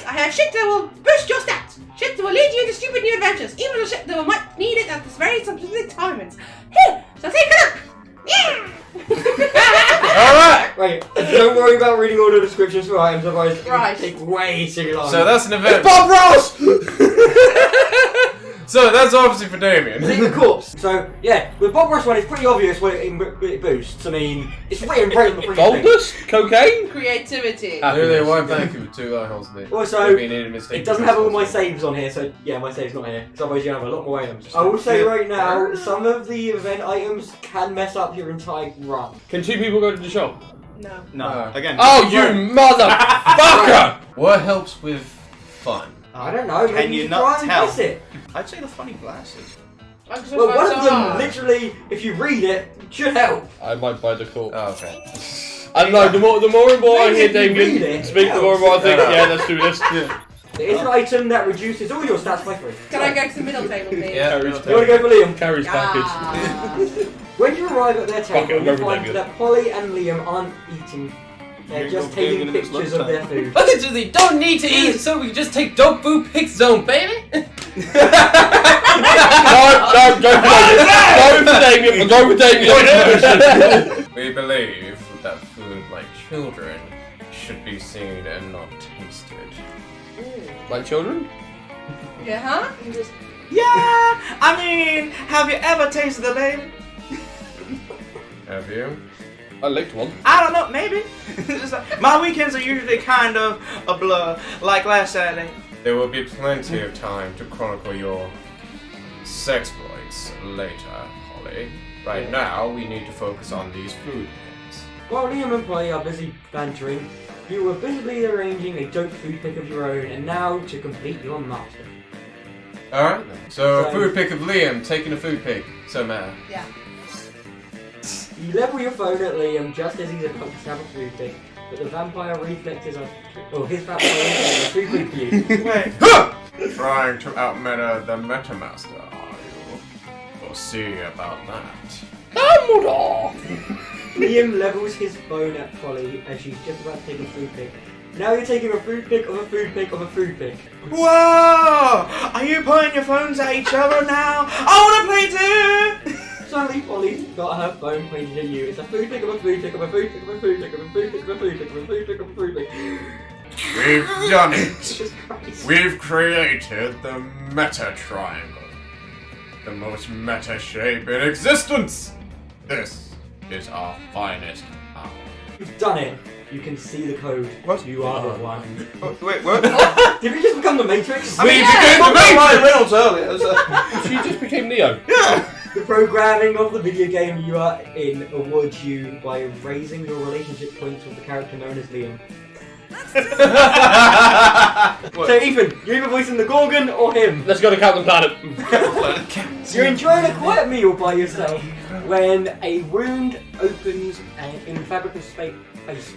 I have shit that will boost your stats. Shit that will lead you into stupid new adventures. Even the shit that will might need it at this very specific timings. Here, so take a look. Yeah! Alright! Wait, don't worry about reading all the descriptions for items, otherwise it will take way too long. So that's an event. It's Bob Ross! So that's obviously for Damien. Take the corpse. So, yeah, with Bob Ross one, it's pretty obvious what it boosts. I mean, it's written right on the freaking thing. Boldness? Cocaine? Creativity. Literally, one thank you with 2 eye holes in it. Also, it doesn't have all my saves on here, so yeah, my save's not here. Because otherwise you have a lot more items. I will say right now, some of the event items can mess up your entire run. Can 2 people go to the shop? No. Again. Oh, you motherfucker! What helps with fun? I don't know, Can maybe you you not try and tell? guess it. I'd say the funny glasses. Well, one of them, literally, if you read it, should help. I might buy the corpse. Oh, okay. I don't know, the more and more I Maybe hear if you read Damien it, speak, the more and more I think, yeah, let's do this. It is an item that reduces all your stats by 3. Can I go to the middle table, please? Yeah. You want to go for Liam? Carries package. When you arrive at their Fuck it, table, I'll go you for find Damien. that Polly and Liam aren't eating. They're just taking pictures of their food. Literally, don't need to eat, so we can just take dope food pick zone, baby. No, go for Damien. Go for Damien. We believe that food like children should be seen and not tasted. Like children? Yeah, huh? Yeah! I mean, have you ever tasted a baby? Have you? I licked one. I don't know, maybe. Just like, my weekends are usually kind of a blur, like last Saturday. There will be plenty of time to chronicle your sexploits later, Holly. Right now, we need to focus on these food picks. While Liam and Polly are busy bantering, you were busily arranging a dope food pick of your own, and now to complete your master. Alright, so So- food pick of Liam, taking a food pick. So mad. Yeah. You level your phone at Liam just as he's about to snap a food pick, but the vampire reflexes are. Oh, his vampire reflexes are too quick for you. Wait. Trying to outmeta the Metamaster, are you? We'll see about that. Liam levels his phone at Polly as she's just about to take a food pick. Now you're taking a food pick of a food pick of a food pick. Whoa! Are you pointing your phones at each other now? I wanna play too! Suddenly Polly's got her phone pointed at you. It's a food pick of a food pick of a food pick of a food pick of a food pick of a food pick of a food pick of a food pick. We've done it! Jesus Christ. We've created the Meta Triangle. The most meta shape in existence! This is our finest hour. You've done it. You can see the code. What? You are the one. Wait, what? Did we just become the Matrix? We became the Ryan Matrix! Reynolds earlier. So. She just became Neo. The programming of the video game you are in awards you by raising your relationship points with the character known as Liam. So Ethan, you're either voicing the Gorgon or him. Let's go to Captain Planet. You're enjoying a quiet meal by yourself when a wound opens in the fabric of space.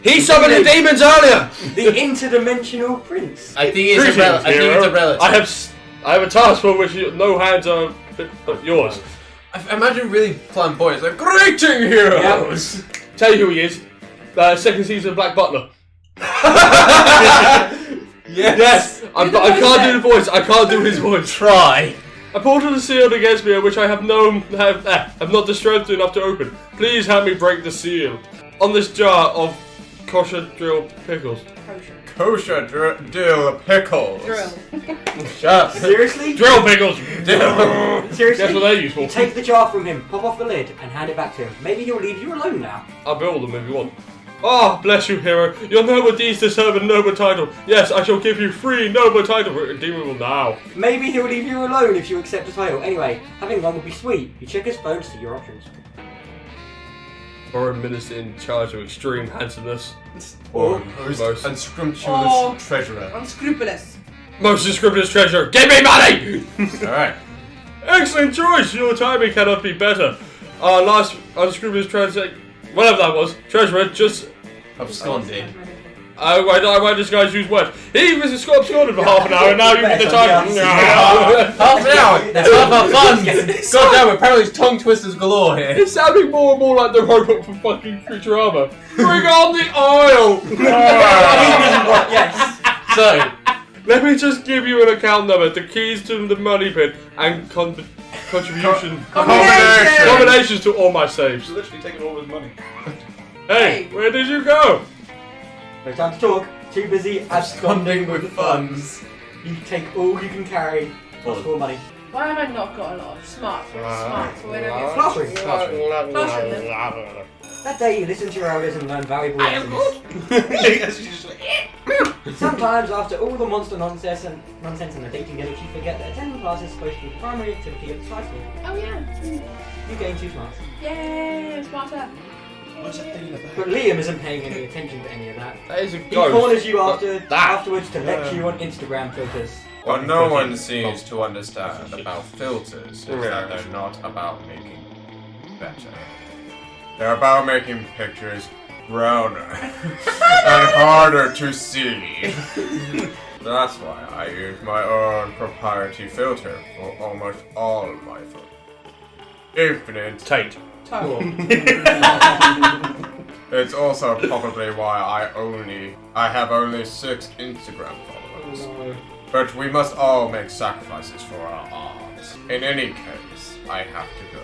He summoned the demons earlier! The interdimensional prince. I think it's a relative. I think it's a relative. I have a task for which no hands are but yours. I imagine really flamboyant. It's like, greeting heroes! Tell you who he is. Second season of Black Butler. Yes! I can't do the voice. I can't do his voice. Try. A portal is sealed against me, which I have not the strength enough to open. Please help me break the seal. On this jar of kosher drill pickles. Kosher dill pickles. Drill. Shut up. Seriously? Drill pickles! Seriously? Guess what they're useful You take the jar from him, pop off the lid, and hand it back to him. Maybe he'll leave you alone now. I'll build them if you want. Ah, bless you, hero. Your noble deeds deserve a noble title. Yes, I shall give you 3 noble titles redeemable now. Maybe he'll leave you alone if you accept the title. Anyway, having one would be sweet. You check his phone to see your options. Foreign minister in charge of extreme handsomeness. Or most unscrumptious treasurer. Unscrupulous. Most unscrupulous treasure. Give me money! Alright. Excellent choice. Your timing cannot be better. Our last unscrupulous whatever that was, treasurer just Absconded. why this guy's use words? He was absconded for half an hour and now you get the time. Half an hour! That's half our fun! God damn, apparently it's tongue twisters galore here. It's sounding more and more like the robot from fucking Futurama. Bring on the oil! Yes. So, Let me just give you an account number, the keys to the money pit, and contribution combinations to all my saves. You're literally taking all his money. Hey, where did you go? No time to talk. Too busy absconding with funds. You take all you can carry. Plus more money. Why have I not got a lot of smarts? Smarts. Where do I get Classroom. Classroom. That day you listen to your elders and learn valuable lessons. Sometimes after all the monster nonsense and the dating games, you forget that attending class is supposed to be the primary activity of the cycle. Oh yeah. You gain 2 smarts. Yay, smarter. What's that thing in the back? But Liam isn't paying any attention to any of that. That is a He ghost. corners you afterwards to lecture you on Instagram filters. What no one seems to understand about filters is that they're not about making better. They're about making pictures browner and harder to see. That's why I use my own proprietary filter for almost all of my photos. Infinite. Tate. It's also probably why I have only 6 Instagram followers. But we must all make sacrifices for our art. In any case, I have to go.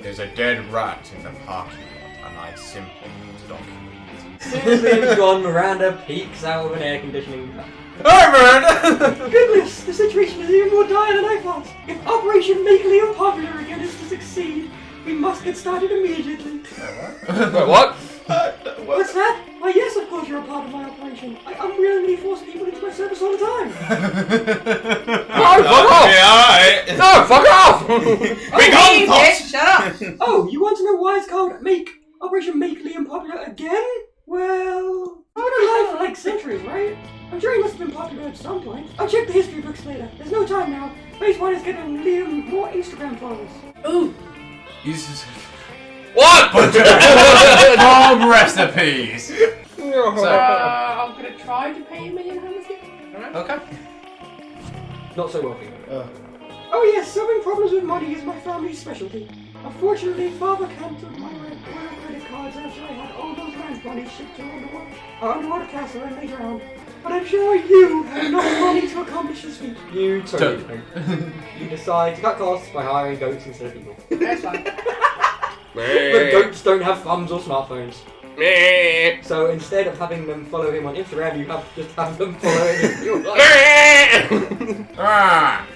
There's a dead rat in the parking lot, and I simply need to document. As soon as Liam's gone, Miranda peeks out of an air conditioning fan. Hi, Miranda! Goodness, the situation is even more dire than I thought. If Operation Make Liam Popular again is to succeed, we must get started immediately. Wait, what? What's that? Why yes, of course you're a part of my operation. I unwillingly force people into my service all the time. No, fuck off! Yeah, alright. No, fuck off! Be gone, Pops! Shut up. Oh, you want to know why it's called Operation Make Liam Popular again? Well, I've been alive for like centuries, right? I'm sure he must have been popular at some point. I'll check the history books later. There's no time now. Phase 1 is getting Liam more Instagram followers. Ooh. Jesus. What? Prom recipes! I'm gonna try to pay $1 million again. Okay. Not so wealthy. Oh yes, solving problems with money is my family's specialty. Unfortunately, Father cancelled my royal credit cards after I had all those land monies shipped to underwater castle and they drowned. But I'm sure you have enough money to accomplish this feat. You totally don't. You decide to cut costs by hiring goats instead of people. That's fine. But goats don't have thumbs or smartphones. So instead of having them follow him on Instagram, you just have them follow him in real life. Ah!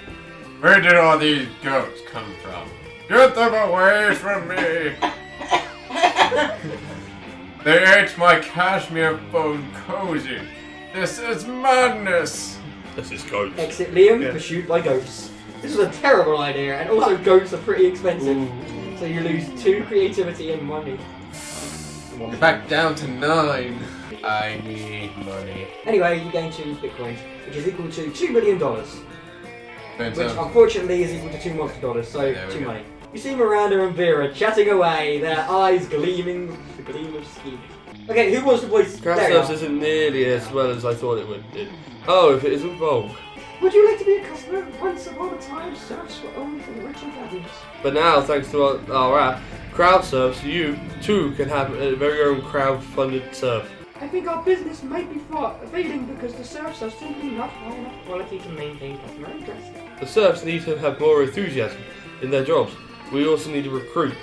Where did all these goats come from? Get them away from me! They ate my cashmere phone cozy. This is madness! This is goats. Exit Liam, pursued by goats. This is a terrible idea, and also goats are pretty expensive. So you lose 2 creativity and money. Back down to 9. I need money. Anyway, you gain 2 bitcoins, which is equal to $2 million. Which Fantastic. unfortunately is equal to 2 monster dollars, so There we 2 go. money. You see Miranda and Vera chatting away, their eyes gleaming with the gleam of scheming. Okay, who wants to voice? Craft There you are. service isn't nearly as well as I thought it would be. Oh, if it isn't bulk. Would you like to be a customer? Once upon a time, serfs were only for the rich and fabulous. But now, thanks to our app, crowd serves, you too can have a very own crowd-funded serve. I think our business might be failing because the serfs are simply not high enough quality to maintain customer interest. The serfs need to have more enthusiasm in their jobs. We also need to recruit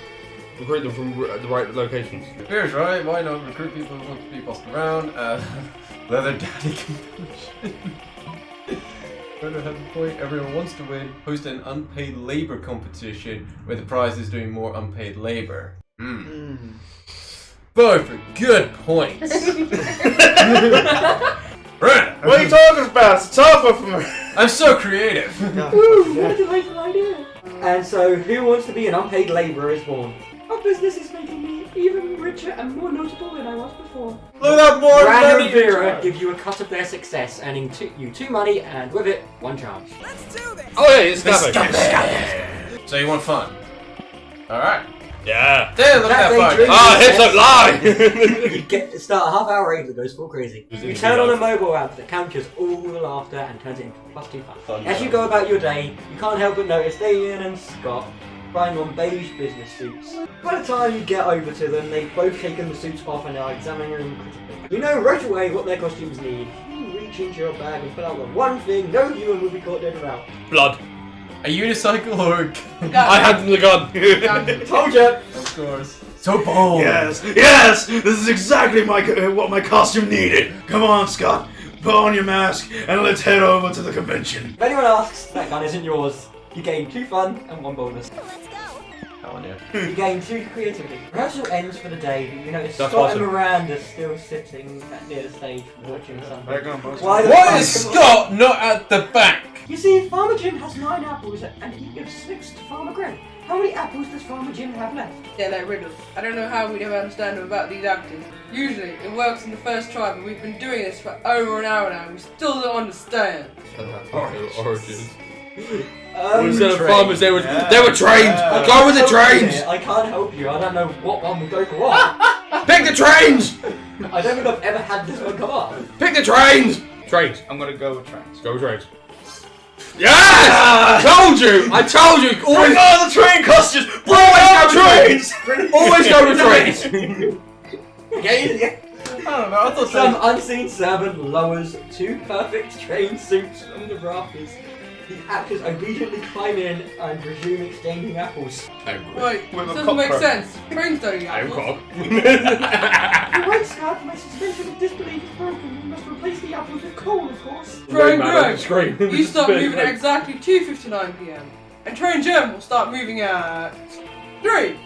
them from the right locations. Here's right, why not recruit people who want to be bossed around? Leather Daddy Convention. Further had the point, everyone wants to win. Host an unpaid labor competition where the prize is doing more unpaid labor. Both are good points. Brent, What are you talking about? It's tougher for me. I'm so creative. Woo! What a delightful idea! And so, who wants to be an unpaid labourer is born. Our business is making me even richer and more notable than I was before. Look at that more Miranda money and Vera give you a cut of their success, earning you 2 money and with it 1 charge. Oh yeah, it's nothing. So you want fun? Alright. Yeah. Damn, look at that That's fun. a dream. Ah, hips don't lie. You get to start a half-hour rave that goes full crazy. You turn on a mobile app that captures all the laughter and turns it into +2 fun. As you go about your day, you can't help but notice Damien and Scott trying on beige business suits. By the time you get over to them, they've both taken the suits off and are examining them critically. You know right away what their costumes need. You really reach into your bag and pull out the one thing no human will be caught dead without. Blood. A unicycle or a gun? I hand him the gun. Told ya! Of course. So bold. Yes, yes! This is exactly what my costume needed. Come on, Scott. Put on your mask and let's head over to the convention. If anyone asks, that gun isn't yours. You gain 2 fun and 1 bonus. Hell on you. You gain 2 creativity. Rehearsal ends for the day, but you notice That's Scott awesome. and Miranda still sitting near the stage watching something. Back on, boss. Why the Why fuck- is Scott not at the back? You see, Farmer Jim has 9 apples and he gives 6 to Farmer Greg. How many apples does Farmer Jim have left? Yeah, they're riddles. I don't know how we never understand them about these actors. Usually, it works in the first try, but we've been doing this for over an hour now and we still don't understand. Origins. Instead of farmers, they were trained. Go with the trains. I can't help you. I don't know what one would go for what. Pick the trains. I don't think I've ever had this one come up. Pick the trains. Trains. I'm gonna go with trains. Go with trains. Yes! I told you. Always, Bring on the train costumes! Bring Always on go the with trains! always go with trains. Okay. I don't know, I thought Some unseen servant lowers 2 perfect train suits from the rafters. The actors obediently climb in and resume exchanging apples. Wait, With a this doesn't make cockroach. sense. Trains don't eat apples. You're right, Scott. My suspension of disbelief is broken. We must replace the apples with coal, of course. Train Greg, Greg, you start moving at exactly 2:59 p.m. And Train Jim will start moving at 3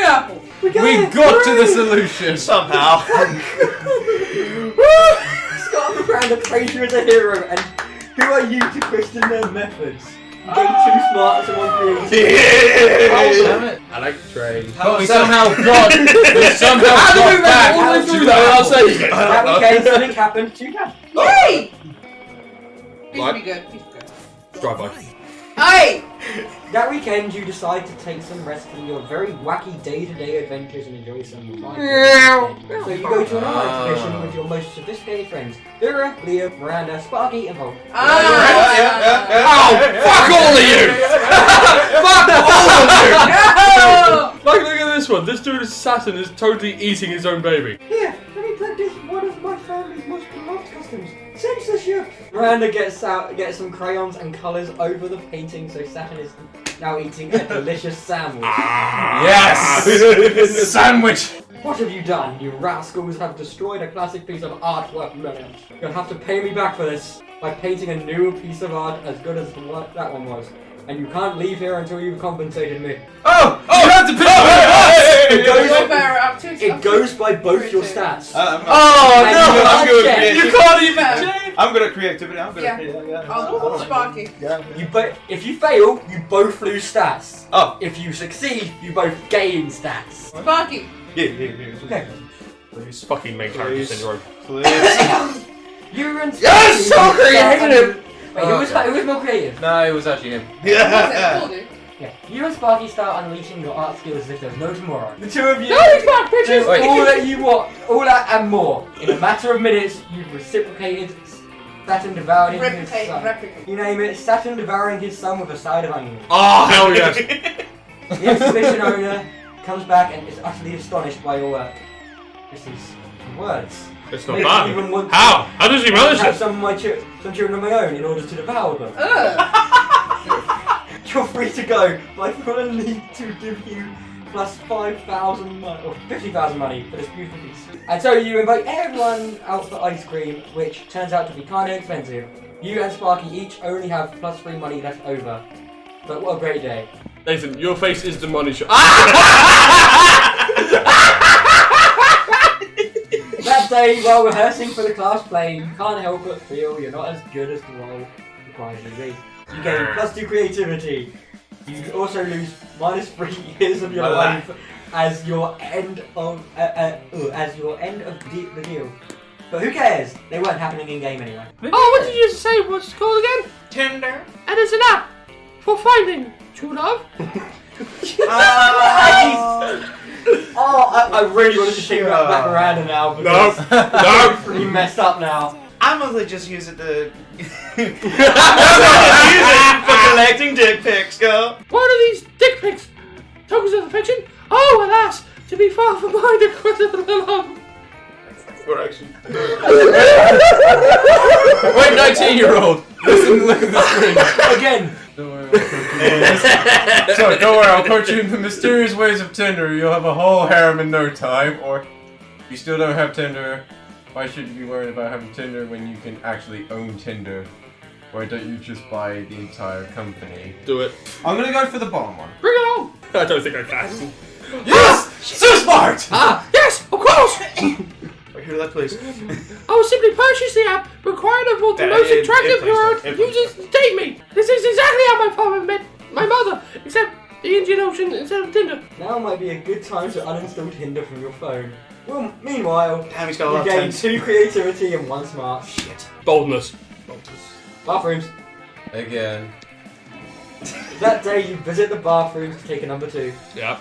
apples. We got to the solution. Somehow. Scott and Miranda praise you as a hero, and who are you to question their methods? You gain 2 smarts and 1 creativity. Damn it. I like trains. But we somehow got. We somehow How do we got make back. all the way through that? I'll say. That weekend, something happened to Dad. Yay! Please What? be good. Please be good. Drive by. Hey! That weekend, you decide to take some rest from your very wacky day-to-day adventures and enjoy some fun. So you go to an online exhibition with your most sophisticated friends: Vera, Leo, Miranda, Sparky, and Paul. Oh, fuck all of you! Fuck all of you! Like, look at this one. This dude assassin is totally eating his own baby. Here, let me practice one of my family's most beloved customs: censorship. Miranda gets some crayons and colours over the painting, so Saturn is now eating a delicious sandwich. Yes! Sandwich! What have you done? You rascals have destroyed a classic piece of artwork, Millions. You'll have to pay me back for this by painting a new piece of art as good as that one was. And you can't leave here until you've compensated me. Oh! You have to pay It goes- You're better up to It goes by both your stats. I'm good at it. You can't even. I'm good at creativity. I'm good Yeah. at creativity. Yeah. Oh, Sparky. Yeah. If you fail, you both lose stats. Oh. If you succeed, you both gain stats. Sparky. Yeah. Okay. Please. Fucking main character Please. syndrome. Please. You and Yes! Sparky So creative! Wait, who was more creative? No, it was actually him. Yeah. Yeah. You and Sparky start unleashing your art skills as if there's no tomorrow. The two of you pictures. Wait. all that you want, all that and more. In a matter of minutes, you've reciprocated Saturn devouring his son. Replicate. You name it, Saturn devouring his son with a side of onion. Oh, hell yes. The exhibition owner comes back and is utterly astonished by your work. This is words. It's not Makes me bad. even want How? How does he to manage have it? some children of my own in order to devour them. Ugh. You're free to go, but I feel a need to give you plus 5,000 money, or 50,000 money for this beautiful piece. And so you invite everyone out for ice cream, which turns out to be kind of expensive. You and Sparky each only have plus 3 money left over. But what a great day. Nathan, your face is the money shot. That day, while rehearsing for the class play, you can't help but feel you're not as good as the role requires you to be. You gain plus 2 creativity. You also lose minus 3 years of your life as your end of the deal. But who cares? They weren't happening in game anyway. Oh, what did you say? What's it called again? Tinder. And it's an app for finding true love. I really wanted to take that back around now No, because no. pretty messed up now. I'm gonna just use it to. I'm gonna use it for collecting dick pics, girl. What are these dick pics? Tokens of affection? Oh, alas, to be far from mine, the quest of love. We're actually. Wait, 19-year-old! Listen, look at the screen. Again. Don't worry. So, don't worry, I'll coach you in the mysterious ways of Tinder. You'll have a whole harem in no time, or you still don't have Tinder. Why should you be worried about having Tinder when you can actually own Tinder? Why don't you just buy the entire company? Do it. I'm gonna go for the bomb one. Bring it on! I don't think I can. Yes! So smart! Yes, of course! Wait, hear that, please. I will simply purchase the app, required of the most attractive users to date me. This is exactly how my father met my mother, except the Indian Ocean instead of Tinder. Now might be a good time to uninstall Tinder from your phone. Well, meanwhile, Damn, he's got a you lot of gain tens. 2 creativity and 1 smart. Shit. Boldness. Bathrooms. Again. That day you visit the bathrooms to take a number 2. Yeah.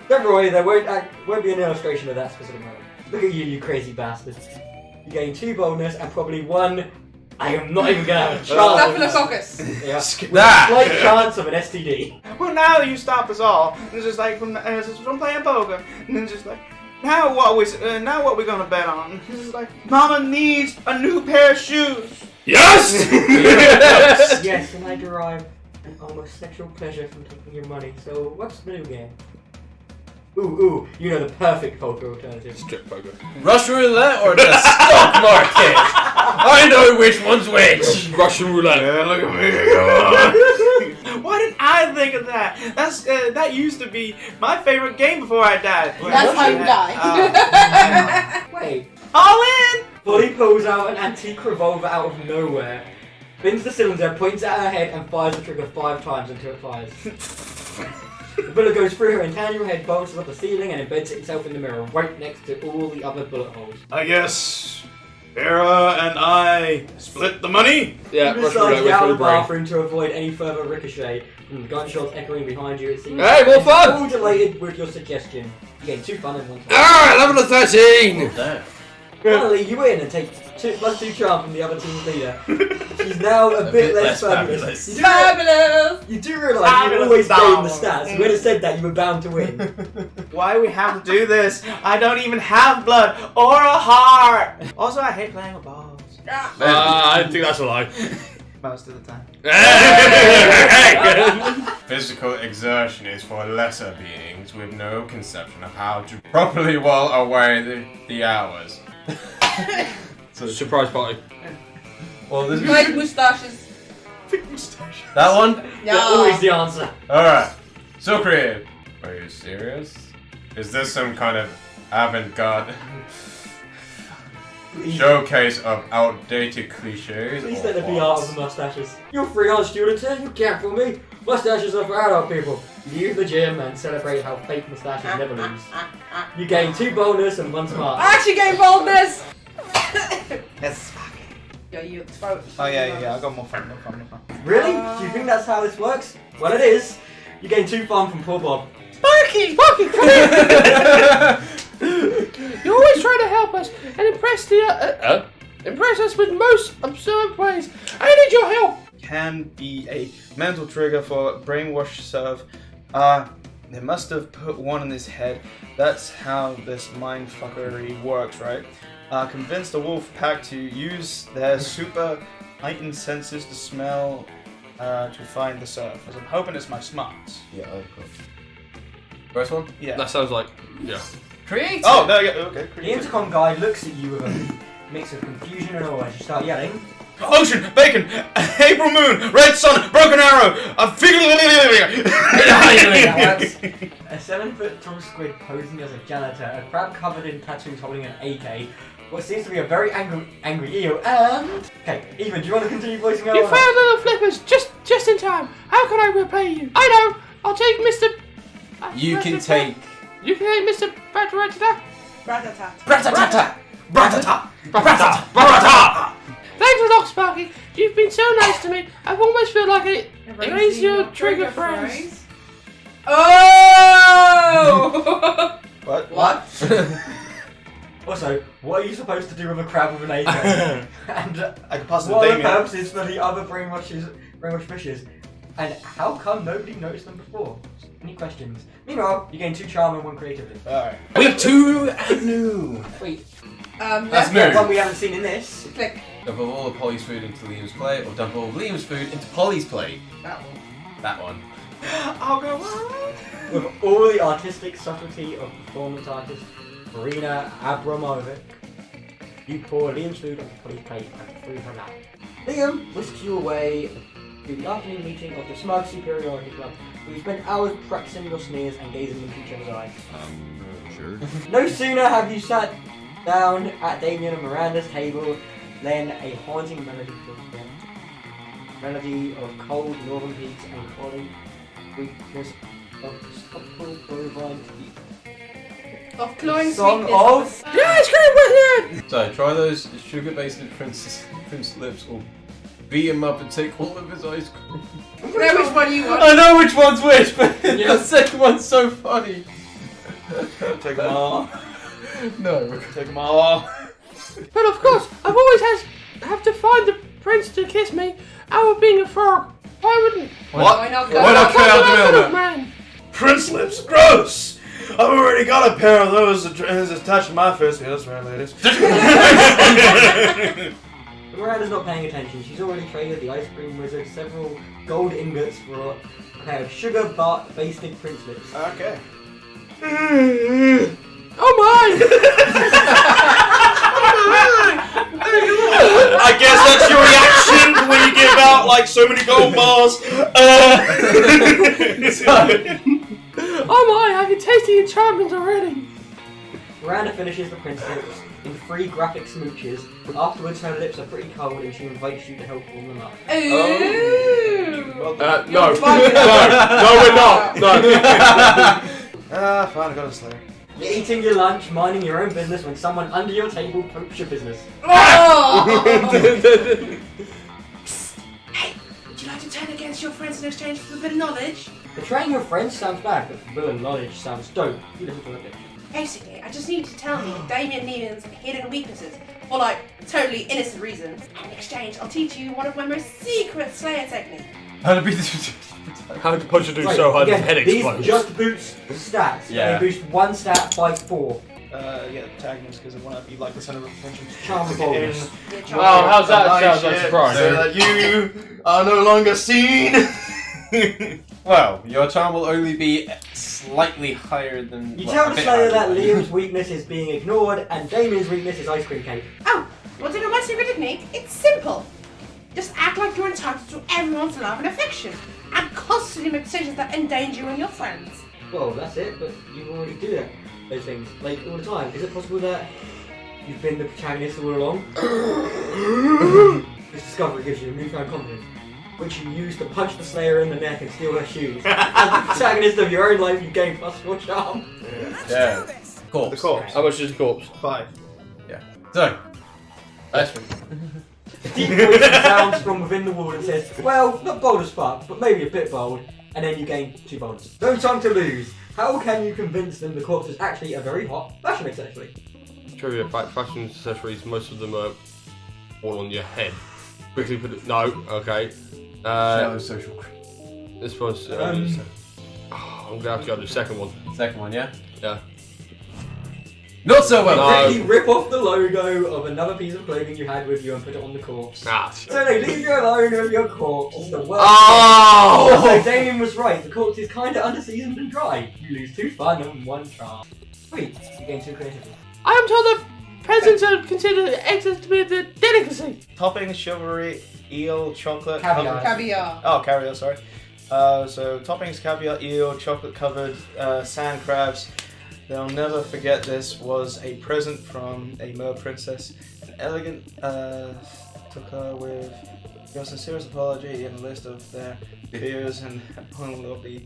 Don't worry, there won't be an illustration of that specific moment. Look at you, you crazy bastard. You gain 2 boldness and probably 1. I am not even gonna have a chance. Staphylococcus. Yeah. Skip With a slight chance of an STD. Well, now that you stop us all, it's just like from playing poker, and then just like, now what we gonna bet on? It's just like, Mama needs a new pair of shoes. Yes! Yes, and I derive an almost sexual pleasure from taking your money. So, what's the new game? Ooh, you know the perfect poker alternative. Strip poker. Russian roulette or the stock market? I know which one's which. Russian roulette. Yeah, look at me, come on. Why didn't I think of that? That used to be my favorite game before I died. That's how you die. Wait. All in! Bonnie pulls out an antique revolver out of nowhere, spins the cylinder, points at her head, and fires the trigger 5 times until it fires. The bullet goes through her entire head, bounces off the ceiling, and embeds itself in the mirror, right next to all the other bullet holes. I guess Vera and I split the money. Yeah, You Russian decide to roulette get out with of the the brain. bathroom to avoid any further ricochet from the gunshots echoing behind you. It seems. Hey, more fun! All delighted with your suggestion. You gain 2 fun and 1 time. Alright, level of 13! Damn. Finally, you win and take 2+2 charm from the other team's leader. She's now a bit less fabulous. Fabulous! You do realise you always gain the stats. You would have said that you were bound to win. Why we have to do this? I don't even have blood or a heart. Also, I hate playing with balls. I think that's a lie. Most of the time. Physical exertion is for lesser beings with no conception of how to properly while away the hours. Surprise party. Well, this Great moustaches. that one? They're always the answer. Alright. So creative. Are you serious? Is this some kind of avant-garde showcase of outdated cliches? Please or let it be what? art of the mustaches. You're freelance students here, you can't fool me. Mustaches are for adult people. Leave the gym and celebrate how fake mustaches never lose. You gain 2 bonus and 1 smart. I actually gained boldness! Yes. Yo, you throw. Oh yeah. I got more fun. Really? Do you think that's how this works? Well, it is. You gain 2 fun from poor Bob. Sparky! Sparky, come here! You always try to help us and impress us with most absurd ways. I need your help. Can be a mental trigger for brainwash serve. They must have put one in his head. That's how this mindfuckery works, right? Convince the wolf pack to use their super heightened senses to smell to find the surf. As I'm hoping it's my smarts. Yeah, of course. First one? Yeah. That sounds like, yeah. Creative! Oh, there you go. Okay. The intercom guy looks at you with a mix of confusion and awe as you start yelling. Ocean, bacon, April moon, red sun, broken arrow, a figure. A 7-foot tall squid posing as a janitor, a crab covered in tattoos holding an AK, what seems to be a very angry eel, and... Okay, Ethan, do you want to continue voicing out? You found little flippers just in time. How can I repay you? I know. I'll take Mr. You can take... You can take Mr. Bratata. Rat-a-tat. Bratata, bratata, bratata, bratata. Thanks a lot, Sparky. You've been so nice to me. I almost feel like it erased your trigger phrase. Oh! What? What? Also, what are you supposed to do with a crab with an AK? And I can pass it to what are the Damien. purposes for the other brainwash fishes? And how come nobody noticed them before? Any questions? Meanwhile, you gain 2 charm and 1 creativity. Alright. We have 2 and new. Wait, That's yeah, new. one we haven't seen in this. Click. Dump all of Polly's food into Liam's plate, or dump all of Liam's food into Polly's plate. That one. That one. I'll go with all the artistic subtlety of performance artist Marina Abramovic. You pour Liam's food onto Polly's plate and through her lap. Liam whisks you away to the afternoon meeting of the Smug Superiority Club, where you spend hours practicing your sneers and gazing into each other's eyes. Sure. No sooner have you sat down at Damien and Miranda's table than a haunting melody fills the air. Melody of cold northern peaks and crawling weakness of tropical bovine heat. Of glowing Song sweetness. of- The ice cream wizard! So try those sugar-based Prince lips, or beat him up and take all of his ice cream. Know which one you want. I know which one's which, but Yeah. the second one's so funny. Take them all. No. Take them all. But of course, I've always have to find the prince to kiss me. Out being a frog. Why wouldn't? What? Why not go? Why not cut out the middleman? man? Prince lips, gross! I've already got a pair of those attached to my fist. Yeah, that's right, ladies. Miranda's not paying attention. She's already traded the ice cream wizard several gold ingots for a pair of sugar-basted prince lips. Okay. Oh my! I guess that's your reaction when you give out like so many gold bars. Oh my! I can taste the enchantment already. Miranda finishes the prince lips in 3 graphic smooches. Afterwards, her lips are pretty cold and she invites you to help warm them up. Ooh. Well No, fucking- no, we're not. No. fine, I got a slayer. You're eating your lunch, minding your own business when someone under your table pokes your business. Oh! Hey, would you like to turn against your friends in exchange for a bit of knowledge? Betraying your friends sounds bad, but forbidden knowledge sounds dope. You listen to it. Basically, I just need you to tell me Damien Nealon's hidden weaknesses for like totally innocent reasons. And in exchange, I'll teach you one of my most secret Slayer techniques. How to beat this? How did Puncher do Right, so hard his again, head these explodes? just boost stats. Yeah. They boost 1 stat by 4. Yeah, protagonist, because I want to be like the center of attention. Charm boldness. Yeah, Wow, how's that sound like shit, surprise? so that you are no longer seen. Well, your charm will only be slightly higher than. You well, tell a the bit Slayer higher that than- Liam's weakness is being ignored and Damien's weakness is ice cream cake. Oh, want to know my secret technique? It's simple. Just act like you're entitled to everyone's love and affection, and constantly make decisions that endanger you and your friends. Well, that's it, but you already do that. Those things, like all the time. Is it possible that you've been the protagonist all along? This discovery gives you a newfound confidence, which you use to punch the Slayer in the neck and steal her shoes. As the protagonist of your own life, you gain +4 charm. Yeah. Corpse. The corpse. How much is the corpse? 5. Yeah. So. That's A deep voice sounds from within the wall and says, well, not bold as fuck, but maybe a bit bold, and then you gain 2 boldness. No time to lose. How can you convince them the corpse is actually a very hot fashion accessory? Trivia fact, fashion accessories, most of them are all on your head. Quickly put it. No, okay. Shallow social creep. This one's. I'm gonna have to go to the second one. Second one, yeah? Yeah. Not so well! No. Quickly rip off the logo of another piece of clothing you had with you and put it on the corpse. Ah, So they leave you alone with your corpse. The world. Oh! Also, Damien was right. The corpse is kinda underseasoned and dry. You lose 2 fun and 1 charm. Sweet. You gain 2 creativity. I am told that presents are considered eggs to be a delicacy. Topping chivalry, eel, chocolate. Caviar. Caviar. Oh, caviar, sorry. So toppings, caviar, eel, chocolate covered sand crabs. They'll never forget this was a present from a mer princess. An elegant took her with your sincerest apology and a list of their fears and one of the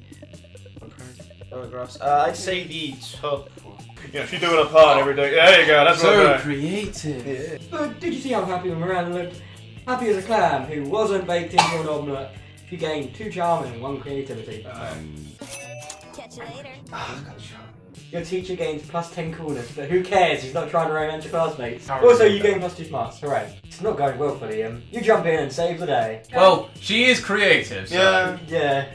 photographs. I'd say the top one. Yeah, she's doing a part every day. There you go, that's what So I'm creative. Yeah. But did you see how happy Miranda looked? Happy as a clam who wasn't baked into an omelette. You gained 2 charm and 1 creativity. Catch you later. Ah, got shot. your teacher gains plus 10 coolness, but who cares? He's not trying to romance your classmates. Also, you gain plus 2 smarts. Hooray. It's not going well for Liam. You jump in and save the day. Well, she is creative. So. Yeah.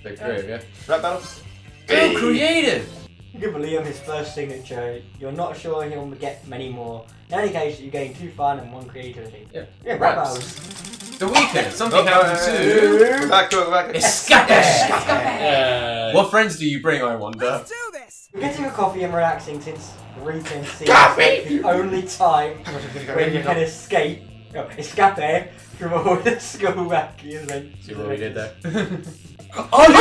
They're creative, yeah. Rap battle. So creative! You give Liam his first signature. You're not sure he'll get many more. In any case, you gain 2 fun and 1 creativity. Yeah. Yeah, rap Raps. battles. The weekend, something happens to... Back to it, back to it. Escape! What friends do you bring, I wonder? You're getting a coffee and relaxing since recent seems like the only time when you can escape from all the school wacky events. See what we did there? Who do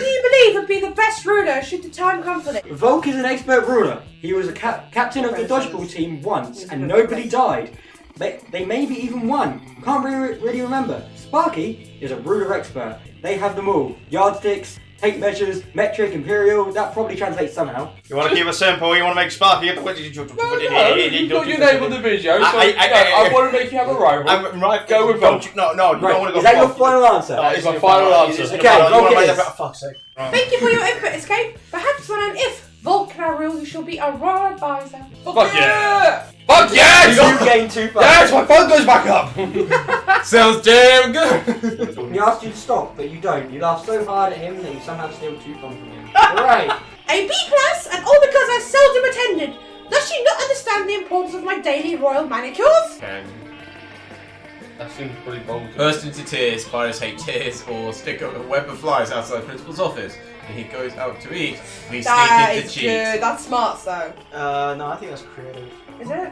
you believe would be the best ruler should the time come for it? Volk is an expert ruler. He was a captain of the dodgeball team once, and nobody died. They maybe even won. Can't really remember. Sparky is a ruler expert. They have them all. Yardsticks, tape measures, metric, imperial. That probably translates somehow. You want to keep it simple, you want to make Sparky. You got your name on the video, so I want to make you have a rival. Right, go with Volk. You don't want to go. Is that your final answer? That is my final answer. Okay, Volk it is. For fuck's sake. Thank you for your input, Escape. Perhaps when and if Volk can rule, you shall be a royal advisor. Fuck yeah! Fuck yes! You gain 2 fun. Yes, my phone goes back up! Sounds damn good! He asked you to stop, but you don't. You laugh so hard at him that you somehow steal 2 fun from him. Alright. A B+, and all because I seldom attended. Does she not understand the importance of my daily royal manicures? That seems pretty bold. Burst into tears, spiders hate tears, or stick up a web of flies outside the principal's office. When he goes out to eat, we That sneak in to is cheat. good. That's smart, though. No, I think that's creative. Is it?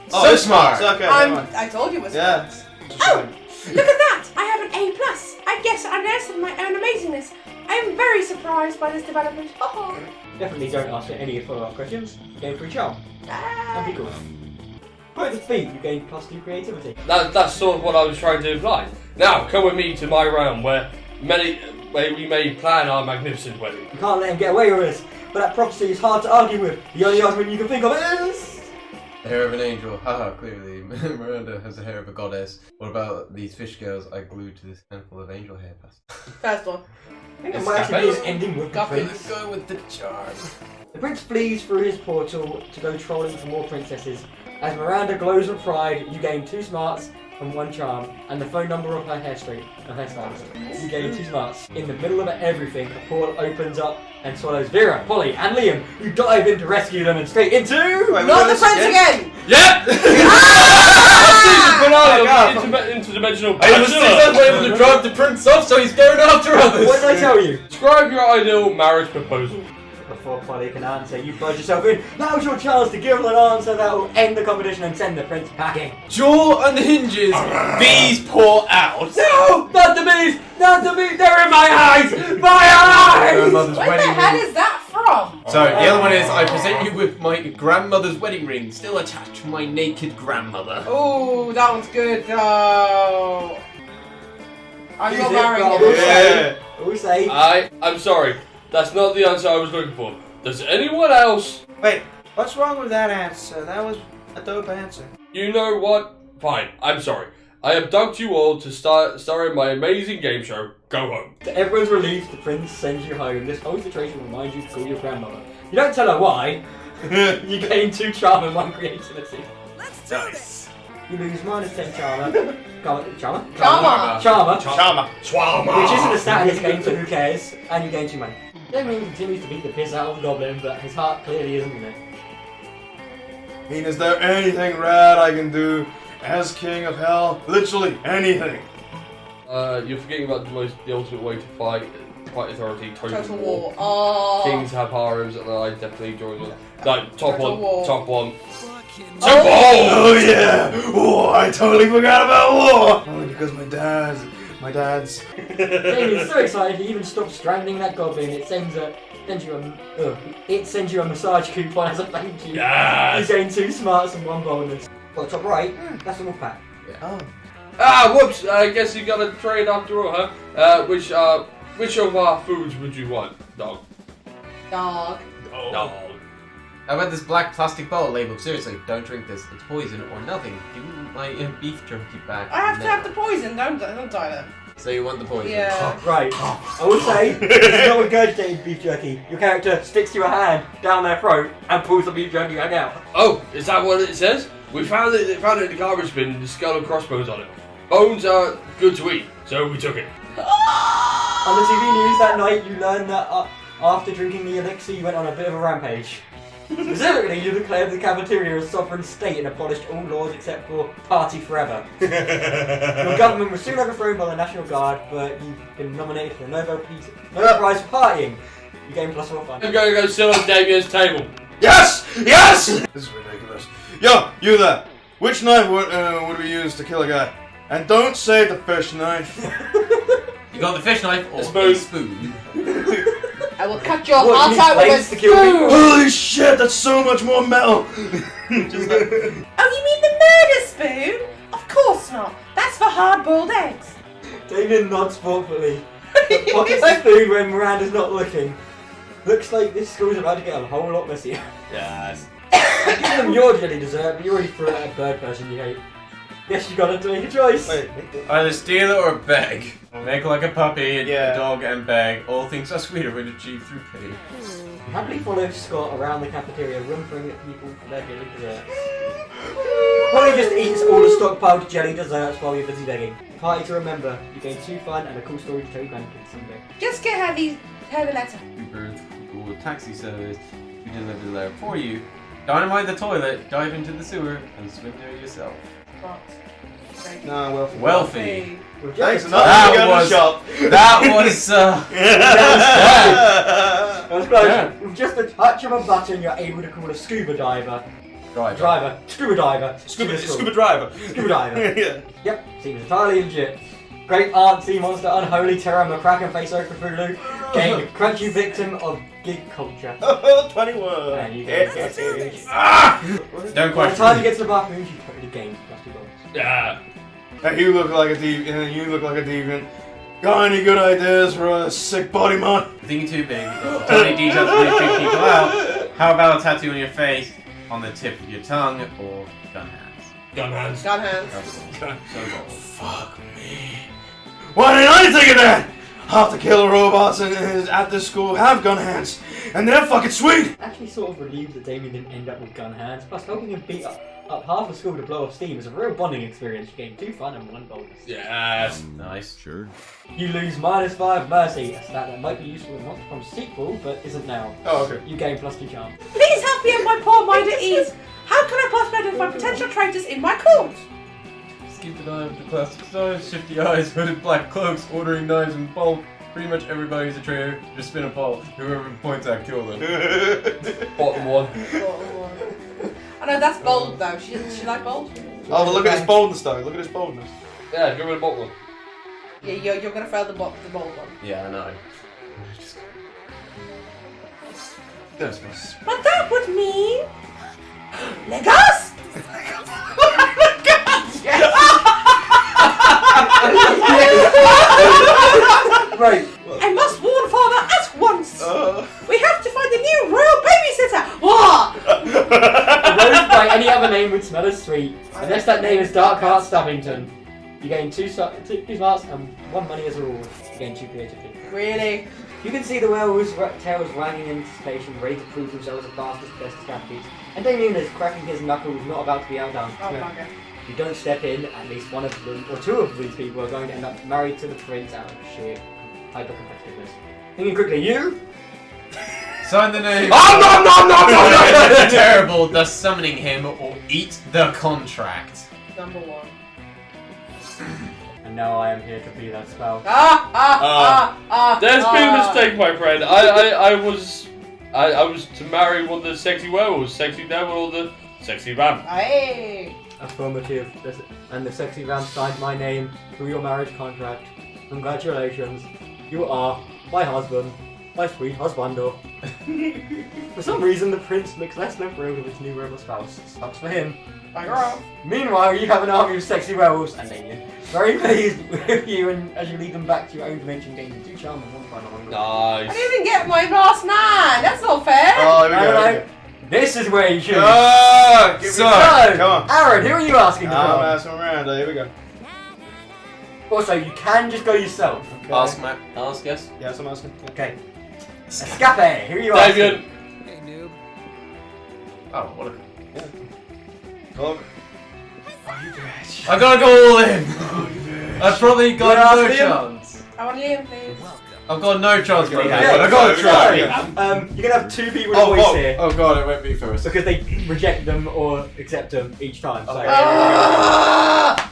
So smart! Okay, never mind. I told you it was Yeah. Oh, look at that! I have an A+. I guess I underestimate my own amazingness. I am very surprised by this development. Definitely don't ask any follow-up questions. Gain 3 charm. Ah. That'd be cool. Quite the feat, you gain plus 2 creativity. That's sort of what I was trying to imply. Now, come with me to my realm where we may plan our magnificent wedding. You can't let him get away with this, but that prophecy is hard to argue with. The only argument you can think of is... The hair of an angel. Haha, clearly. Miranda has the hair of a goddess. What about these fish girls I glued to this handful of angel hair past? First one. I think it might actually be an ending with the prince. Let's go with the charm. The prince flees through his portal to go trolling for more princesses. As Miranda glows with pride, you gain 2 smarts and 1 charm, and the phone number of her hairstylist. You gain 2 smarts. In the middle of everything, a portal opens up and swallows Vera, Polly, and Liam. You dive in to rescue them and straight into... Not the prince again! Yep! Interdimensional I was able to drive the prince off, so he's going after others! What did I tell you? Describe your ideal marriage proposal. Before Polly can answer, you budge yourself in. Now's your chance to give an answer that will end the competition and send the prince packing. Jaw unhinges, bees pour out. No! Not the bees! Not the bees! They're in my eyes! My eyes! Grandmother's Where the wedding hell ring. is that from? So, the other one is, I present you with my grandmother's wedding ring, still attached to my naked grandmother. Oh, that one's good though. I'm not Use it, marrying but him. I will say... I'm sorry. That's not the answer I was looking for. Does anyone else? Wait, what's wrong with that answer? That was a dope answer. You know what? Fine. I'm sorry. I abduct you all to star in my amazing game show. Go home. To everyone's relief, the prince sends you home. This whole situation reminds you to call your grandmother. You don't tell her why. You gain 2 charm and 1 creativity. Let's do this. You lose minus 10 charmer. Charmer? Charmer. Which isn't a stat in this game, so who cares? And you gain 2 money. Damien continues to beat the piss out of the goblin, but his heart clearly isn't in it. I mean, is there anything rad I can do as king of hell? Literally anything. You're forgetting about the ultimate way to fight authority, total war. War. Oh. Kings have harems, and I definitely join them. Like top Total one, war. top one. Oh yeah! Oh, I totally forgot about war. Only because my dad's. Damien's so excited he even stopped strangling that goblin. It sends you a massage coupon as a thank you. Yes! You gain 2 smarts and 1 boldness. Well, top right, that's a wolf pack. Oh. Ah, whoops! I guess you got a trade after all, huh? Which of our foods would you want, dog? Dog. Dog. How about this black plastic bowl labeled, seriously, don't drink this, it's poison or nothing. Give me my beef jerky back. I have to now. have the poison, don't die then. So you want the poison? Yeah. Right. I will say, it's not regurgitated beef jerky. Your character sticks your hand down their throat and pulls the beef jerky back out. Oh, is that what it says? We found it in the garbage bin with the skull and crossbones on it. Bones are good to eat, so we took it. On the TV news that night, you learned that after drinking the elixir, you went on a bit of a rampage. Specifically, you declared the cafeteria a sovereign state and abolished all laws except for party forever. Your government was soon overthrown by the National Guard, but you've been nominated for a Nobel Prize for partying. You gain plus 4 fun. I'm going to go sit on Damien's table. Yes! Yes! This is ridiculous. Yo, you there. Which knife would we use to kill a guy? And don't say the fish knife. You got the fish knife or spoon. a spoon? I will cut your What, heart you need out with a blades to kill people? spoon! Holy shit, that's so much more metal. Just like, Oh, you mean the murder spoon? Of course not. That's for hard-boiled eggs. Damien nods thoughtfully. Pockets the spoon when Miranda's not looking. Looks like this school's about to get a whole lot messier. Yes. Give them your jelly dessert, but you already threw it at a bird person you hate. Guess you gotta make a choice. wait. Either steal it or beg. Make like a puppy, Yeah. a dog, and beg. All things are sweeter when achieved through pity. Happily follows Scott around the cafeteria, whimpering at people for their jelly dessert. Polly just eats all the stockpiled jelly desserts while you're busy begging. Party to remember, you gain 2 fun and a cool story to tell your grandkids someday. Just get her the letter. Uber, Google, taxi service, we deliver the letter for you. Dynamite the toilet, dive into the sewer, and swim there yourself. Nah, wealthy. Wealthy. Thanks, That another That thing on the was- shop. That was, was close. With just a touch of a button, you're able to call a scuba diver. Scuba diver. Scuba driver. Scuba diver. Yeah. Yep, seems entirely legit. Great aunt, sea monster, unholy terror, McCracken face over Cthulhu, game crunchy victim of gig culture. 21. And you get Don't By the question time me. you get to the bathroom, you totally gained plus 2 bonus. Yeah. Hey, you look like a deviant. You look like a deviant. Got any good ideas for a sick body man? Thinking too big. Too many details to really freak people out. How about a tattoo on your face, on the tip of your tongue, or gun hands? Gun hands. Gun hands. So bold. Fuck me. Why didn't I think of that? Half the killer robots at this school have gun hands, and they're fucking sweet. Actually sort of relieved that Damien didn't end up with gun hands, plus helping him beat up half the school to blow off steam is a real bonding experience. You gain 2 fun and 1 bonus. Yes. Nice. Sure. You lose -5 mercy, a stat that might be useful in Monster Prom sequel, but isn't now. Oh, okay. You gain +2 charm. Please help me and my poor mind at ease. How can I possibly identify potential traitors in my court? Keep an eye on the classic size, shifty eyes, hooded black cloaks, ordering knives in bulk. Pretty much everybody's a traitor. Just spin a ball. Whoever points at, kill them. Bottom one. I know that's bold though. She like bold? Oh, but look at his boldness, though. Look at his boldness. Yeah, go with the bottom one. Yeah, you're gonna fail the bold one. Yeah, I know. That's my But that would mean Legos. Right. I must warn Father at once. We have to find the new royal babysitter. Wah! A rose by any other name would smell as sweet, unless that name is Darkheart Stubbington. You gain 2 smarts and 1 money as a reward. You gain 2 creativity. Really? You can see the werewolves' tails wagging in anticipation, ready to prove themselves the fastest, best strategies. And Damien is cracking his knuckles, not about to be outdone. Oh, bugger. If you don't step in, at least one of them, or 2 of these people are going to end up married to the prince out of sheer hyper-competitiveness. Thinking quickly, you? Sign the name. Oh, no. Terrible, thus summoning him or eat the contract. Number 1. And now I am here to be that spell. There's been a mistake, my friend. I was to marry one of the sexy werewolves, sexy devil, or the sexy vamp. Hey. Affirmative. And the sexy vamp signed my name to your marriage contract. Congratulations. You are my husband. My sweet husbando. For some reason, the prince looks less than thrilled with his new rebel spouse. Sucks for him. Bugger off. Meanwhile, you have an army of sexy werewolves and Damien. Very pleased with you, and as you lead them back to your own dimension, gaining 2 charm and 1 fun along the way. I Nice. didn't even get my last man. That's not fair. Oh, there we I go. don't know. This is where you choose. Give me So, time. Come on. Aaron, who are you asking to I'm prom? asking Miranda. Here we go. Also, you can just go yourself. Okay. Ask, yes. Yes, I'm asking. Okay. Escape, who are you asking? Davian. Oh, what a... Oh, I gotta go all in! I've probably got wanna no ask Liam? chance. I want Liam, please. I've got no chance for Okay, that, but I gotta try. You're gonna have 2 people with Oh, voice oh, here oh god, it went me first. because they reject them or accept them each time. So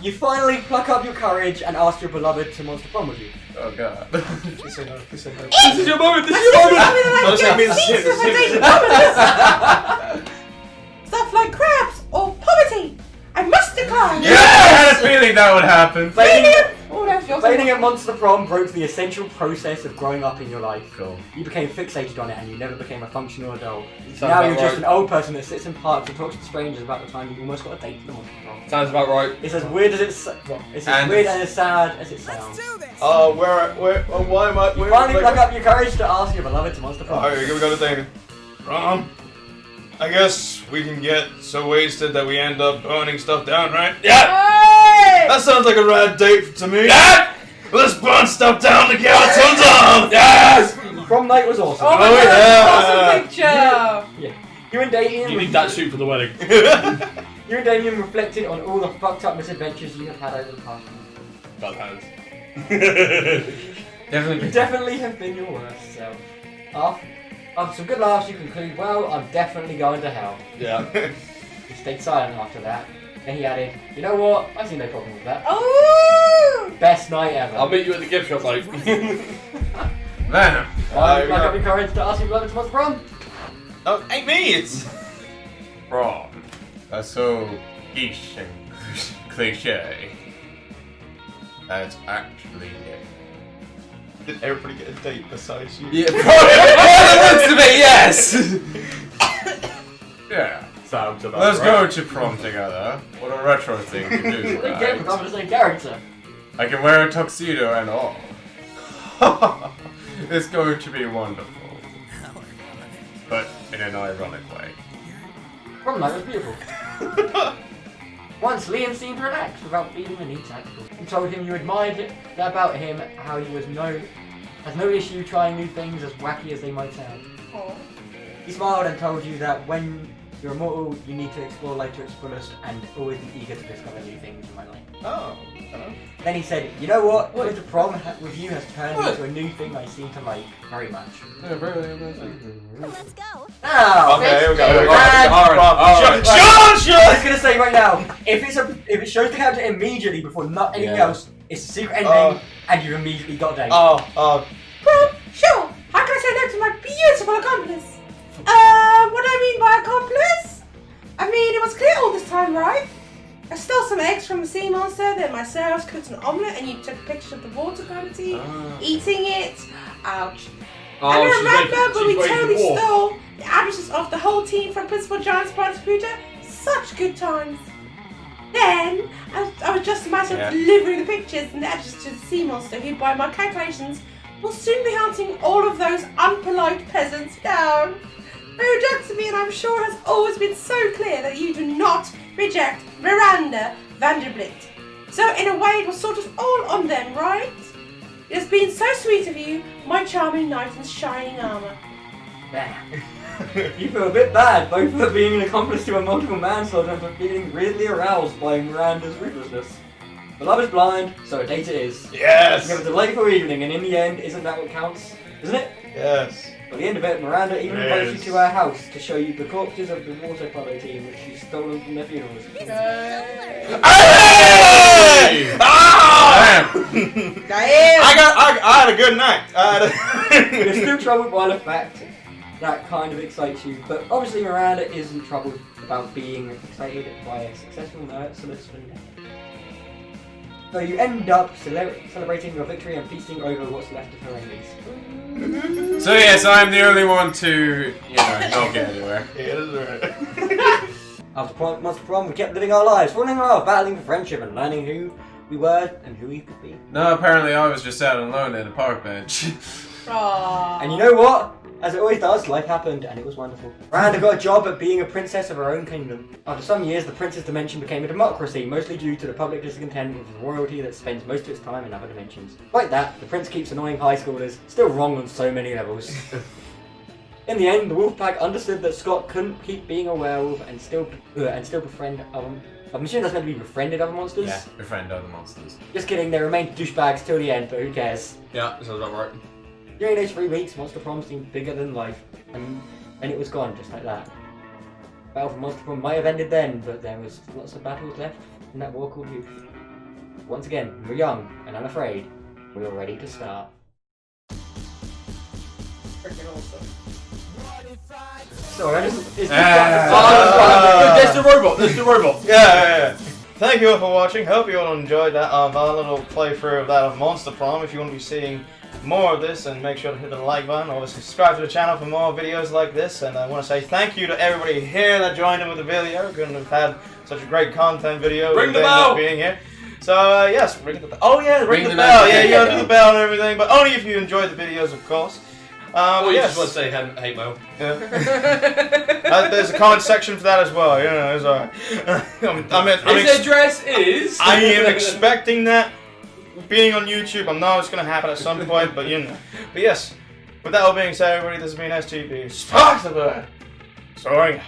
you finally pluck up your courage and ask your beloved to monster prom with you. Oh god. please say no. Please say no. This is your moment. This is your moment. Don't say me the shit. Stuff like crabs or poverty. I must decline. Yeah, I had a feeling that would happen. Oh, that's yours. Failing at monster prom broke the essential process of growing up in your life. Cool. You became fixated on it and you never became a functional adult. Sounds Now about you're just right. an old person that sits in parks and talks to strangers about the time you almost got a date for the monster prom. Sounds about right. It's as weird as it's And- weird and as sad as it sounds. Oh, why am I? You finally pluck up your courage to ask your beloved to monster prom. Alright, here we go to David. Prom. I guess we can get so wasted that we end up burning stuff down, right? Yeah! Hey! That sounds like a rad date to me. Yeah! Let's burn stuff down to get our tons on! Yes! Prom night was awesome. Oh my Oh, god, yeah. awesome picture! You and Damien You need that suit for the wedding. You and Damien reflected on all the fucked up misadventures you have had over the past week. Bad hands. You definitely have been your worst self. After some good laughs, you conclude, well, I'm definitely going to hell. Yeah. He stayed silent after that. Then he added, you know what? I see no problem with that. Oh! Best night ever. I'll meet you at the gift shop, mate. Venom. Why did you up your courage to ask your beloved to what's prom? Oh, ain't me, it's... Prom. That's so quiche and cliche. That's actually it. Did everybody get a date besides you? Yeah, probably looks to me, yes! Yeah. Sounds about Let's right. go to prom together. What a retro thing to do, They get right? the same character. I can wear a tuxedo and all. It's going to be wonderful. But in an ironic way. Prom night was beautiful. Once Liam seemed relaxed without feeling the need to act. You told him you admired it about him, how he has no issue trying new things as wacky as they might sound. Oh. He smiled and told you that when you're immortal, you need to explore life to its fullest and always be eager to discover new things in my life. Oh. Then he said, you know what? Going to prom with you has turned into a new thing I seem to like very much. Let's go. Now, Okay, here we go. And- Alright. I was gonna say right now, if it shows the character immediately before anything Yeah. else, it's a secret ending, and you've immediately got a date. Oh. Prom? Sure. How can I say no to my beautiful accomplice? What do I mean by accomplice? I mean, it was clear all this time, right? I stole some eggs from the sea monster, then my servants cooked an omelette and you took a picture of the water quality, eating it. Ouch. Oh, and she's remember waging- when we she's waging totally war. stole the addresses of the whole team from Principal Giant's private computer? Such good times. Then, I was just a matter of delivering the pictures and the addresses to the sea monster who, by my calculations, will soon be hunting all of those unpolite peasants down. Very judge to me, and I'm sure has always been so clear that you do not reject Miranda Vanderbilt. So in a way it was sort of all on them, right? It has been so sweet of you, my charming knight in shining armour. You feel a bit bad, both for being an accomplice to a multiple manslaughter and for feeling weirdly aroused by Miranda's ruthlessness. But love is blind, so a date it is. Yes! You have a delightful evening, and in the end, isn't that what counts? Isn't it? Yes. By the end of it, Miranda even invites you to her house to show you the corpses of the water polo team which she's stolen from their funerals. Hey! Damn. I had a good night. You're still troubled by the fact that kind of excites you, but obviously Miranda isn't troubled about being excited by a successful solicitor. So you end up celebrating your victory and feasting over what's left of her enemies. So yes, I'm the only one to, not get anywhere. Yeah, that's right. After Monster Prom, we kept living our lives, falling in love, battling for friendship, and learning who we were and who we could be. No, apparently I was just sat alone at a park bench. Aww. And you know what? As it always does, life happened and it was wonderful. Miranda got a job at being a princess of her own kingdom. After some years, the princess dimension became a democracy, mostly due to the public discontent with royalty that spends most of its time in other dimensions. Like that, the prince keeps annoying high schoolers, still wrong on so many levels. In the end, the wolf pack understood that Scott couldn't keep being a werewolf and still befriend other... I'm assuming that's meant to be befriended other monsters? Yeah, befriend other monsters. Just kidding, they remained douchebags till the end, but who cares? Yeah, sounds about right. During those 3 weeks, Monster Prom seemed bigger than life, and then it was gone, just like that. Battle for Monster Prom might have ended then, but there was lots of battles left in that war called youth. Once again, we were young and unafraid. We were ready to start. Freaking awesome. So, there's the robot. There's the robot. Yeah. Thank you all for watching. Hope you all enjoyed that our little playthrough of that of Monster Prom. If you want to be seeing more of this, and make sure to hit the like button, or subscribe to the channel for more videos like this. And I want to say thank you to everybody here that joined in with the video. Couldn't have had such a great content video. Ring the bell! Being here. So yes, ring the bell. Oh yeah, ring the the bell. bell. Yeah, you gotta do the bell and everything, but only if you enjoyed the videos, of course. Or you yes. just want to say hate mail. Yeah. There's a comment section for that as well. You know, it's alright. His address is. I am expecting that. Being on YouTube, I know it's going to happen at some point, but you know. But yes, with that all being said, everybody, this has been STB. Spark the Bird. Soaring.